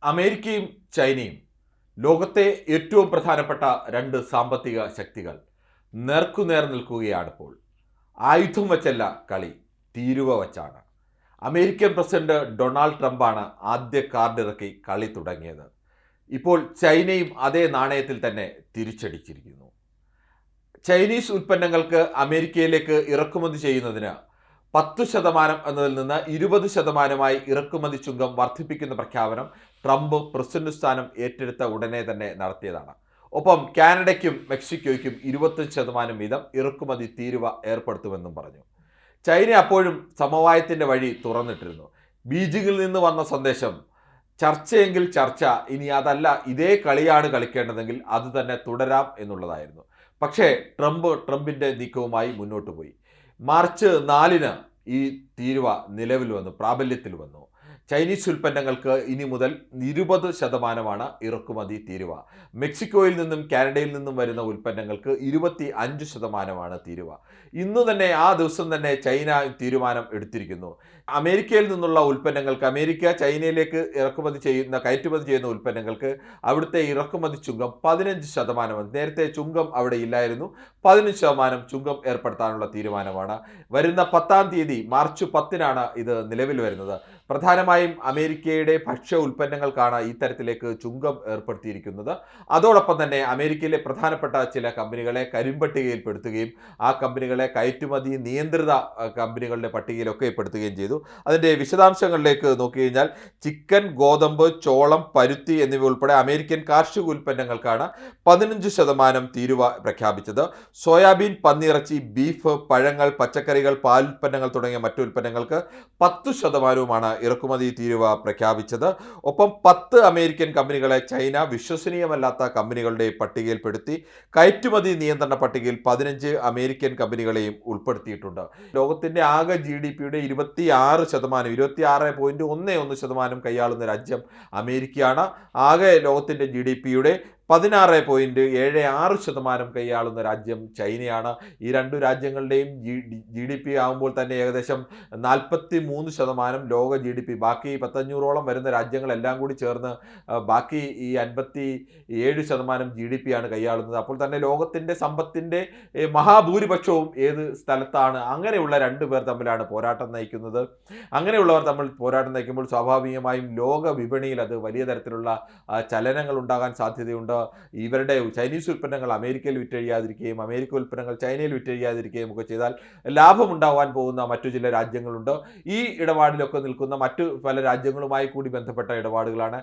അമേരിക്കയും ചൈനയും ലോകത്തെ ഏറ്റവും പ്രധാനപ്പെട്ട രണ്ട് സാമ്പത്തിക ശക്തികൾ നേർക്കുനേർ നിൽക്കുകയാണിപ്പോൾ. ആയുധം വച്ചല്ല കളി, തീരുവ വച്ചാണ്. അമേരിക്കൻ പ്രസിഡന്റ് ഡൊണാൾഡ് ട്രംപാണ് ആദ്യ കാർഡിറക്കി കളി തുടങ്ങിയത്. ഇപ്പോൾ ചൈനയും അതേ നാണയത്തിൽ തന്നെ തിരിച്ചടിച്ചിരിക്കുന്നു. ചൈനീസ് ഉൽപ്പന്നങ്ങൾക്ക് അമേരിക്കയിലേക്ക് ഇറക്കുമതി ചെയ്യുന്നതിന് 10% എന്നതിൽ നിന്ന് 20%-ആയി ഇറക്കുമതി ചുങ്കം വർദ്ധിപ്പിക്കുന്ന പ്രഖ്യാപനം ട്രംപ് പ്രസിഡന്റ് സ്ഥാനം ഏറ്റെടുത്ത ഉടനെ തന്നെ നടത്തിയതാണ്. ഒപ്പം കാനഡയ്ക്കും മെക്സിക്കോയ്ക്കും 25% വീതം ഇറക്കുമതി തീരുവ ഏർപ്പെടുത്തുമെന്നും പറഞ്ഞു. ചൈന അപ്പോഴും സമവായത്തിന്റെ വഴി തുറന്നിട്ടിരുന്നു. ബീജിംഗിൽ നിന്ന് വന്ന സന്ദേശം ചർച്ചയെങ്കിൽ ചർച്ച, ഇനി അതല്ല ഇതേ കളിയാണ് കളിക്കേണ്ടതെങ്കിൽ അത് തന്നെ തുടരാം എന്നുള്ളതായിരുന്നു. പക്ഷേ ട്രംപിന്റെ നീക്കവുമായി മുന്നോട്ട് പോയി. മാർച്ച് 4-ന് ഈ തീരുവ നിലവിൽ വന്നു, പ്രാബല്യത്തിൽ വന്നു. ചൈനീസ് ഉൽപ്പന്നങ്ങൾക്ക് ഇനി മുതൽ 20%-ആണ് ഇറക്കുമതി തീരുവ. മെക്സിക്കോയിൽ നിന്നും കാനഡയിൽ നിന്നും വരുന്ന ഉൽപ്പന്നങ്ങൾക്ക് 25%-ആണ് തീരുവ. ഇന്ന് തന്നെ ആ ദിവസം തന്നെ ചൈന തീരുമാനം എടുത്തിരിക്കുന്നു. അമേരിക്കയിൽ നിന്നുള്ള ഉൽപ്പന്നങ്ങൾക്ക്, അമേരിക്ക ചൈനയിലേക്ക് കയറ്റുമതി ചെയ്യുന്ന ഉൽപ്പന്നങ്ങൾക്ക് അവിടുത്തെ ഇറക്കുമതി ചുങ്കം 15%. നേരത്തെ ചുങ്കം അവിടെ ഇല്ലായിരുന്നു. 15% ചുങ്കം ഏർപ്പെടുത്താനുള്ള തീരുമാനമാണ്. വരുന്ന 10-ാം തീയതി മാർച്ച് 10-നാണ് ഇത് നിലവിൽ വരുന്നത്. പ്രധാനമായും അമേരിക്കയുടെ ഭക്ഷ്യ ഉൽപ്പന്നങ്ങൾക്കാണ് ഇത്തരത്തിലേക്ക് ചുങ്കം ഏർപ്പെടുത്തിയിരിക്കുന്നത്. അതോടൊപ്പം തന്നെ അമേരിക്കയിലെ പ്രധാനപ്പെട്ട ചില കമ്പനികളെ കരിമ്പട്ടികയിൽപ്പെടുത്തുകയും ആ കമ്പനികളെ കയറ്റുമതി നിയന്ത്രിത കമ്പനികളുടെ പട്ടികയിലൊക്കെ പെടുത്തുകയും ചെയ്തു. അതിൻ്റെ വിശദാംശങ്ങളിലേക്ക് നോക്കിക്കഴിഞ്ഞാൽ ചിക്കൻ, ഗോതമ്പ്, ചോളം, പരുത്തി എന്നിവ ഉൾപ്പെടെ അമേരിക്കൻ കാർഷിക ഉൽപ്പന്നങ്ങൾക്കാണ് 15% തീരുവ പ്രഖ്യാപിച്ചത്. സോയാബീൻ, പന്നിയിറച്ചി, ബീഫ്, പഴങ്ങൾ, പച്ചക്കറികൾ, പാലുൽപ്പന്നങ്ങൾ തുടങ്ങിയ മറ്റു ഉൽപ്പന്നങ്ങൾക്ക് 10%-മാണ് ഇറക്കുമതി തീരുവ പ്രഖ്യാപിച്ചത്. ഒപ്പം 10 അമേരിക്കൻ കമ്പനികളെ ചൈന വിശ്വസനീയമല്ലാത്ത കമ്പനികളുടെ പട്ടികയിൽപ്പെടുത്തി. കയറ്റുമതി നിയന്ത്രണ പട്ടികയിൽ 15 അമേരിക്കൻ കമ്പനികളെയും ഉൾപ്പെടുത്തിയിട്ടുണ്ട്. ലോകത്തിന്റെ ആകെ GDP-യുടെ 26.11% കൈയാളുന്ന രാജ്യം അമേരിക്കയാണ്. ആകെ ലോകത്തിന്റെ GDP-യുടെ 16.76% കൈയാളുന്ന രാജ്യം ചൈനയാണ്. ഈ രണ്ടു രാജ്യങ്ങളുടെയും GDP ആകുമ്പോൾ തന്നെ ഏകദേശം 43% ലോക GDP. ബാക്കി 500ഓളം വരുന്ന രാജ്യങ്ങളെല്ലാം കൂടി ചേർന്ന് ബാക്കി ഈ 57% GDP ആണ് കൈയാളുന്നത്. അപ്പോൾ തന്നെ ലോകത്തിൻ്റെ സമ്പത്തിൻ്റെ മഹാഭൂരിപക്ഷവും ഏത് സ്ഥലത്താണ്? അങ്ങനെയുള്ള രണ്ടു പേർ തമ്മിലാണ് പോരാട്ടം നയിക്കുന്നത്. അങ്ങനെയുള്ളവർ തമ്മിൽ പോരാട്ടം നയിക്കുമ്പോൾ സ്വാഭാവികമായും ലോക വിപണിയിൽ അത് വലിയ തരത്തിലുള്ള ചലനങ്ങൾ ഉണ്ടാകാൻ സാധ്യതയുണ്ട്. ഇവരുടെ ചൈനീസ് ഉൽപ്പന്നങ്ങൾ അമേരിക്കയിൽ വിറ്റഴിയാതിരിക്കുകയും അമേരിക്ക ഉൽപ്പന്നങ്ങൾ ചൈനയിൽ വിറ്റഴിയാതിരിക്കുകയും ഒക്കെ ചെയ്താൽ ലാഭമുണ്ടാകാൻ പോകുന്ന മറ്റു ചില രാജ്യങ്ങളുണ്ട്. ഈ ഇടപാടിലൊക്കെ നിൽക്കുന്ന മറ്റു പല രാജ്യങ്ങളുമായി കൂടി ബന്ധപ്പെട്ട ഇടപാടുകളാണ്.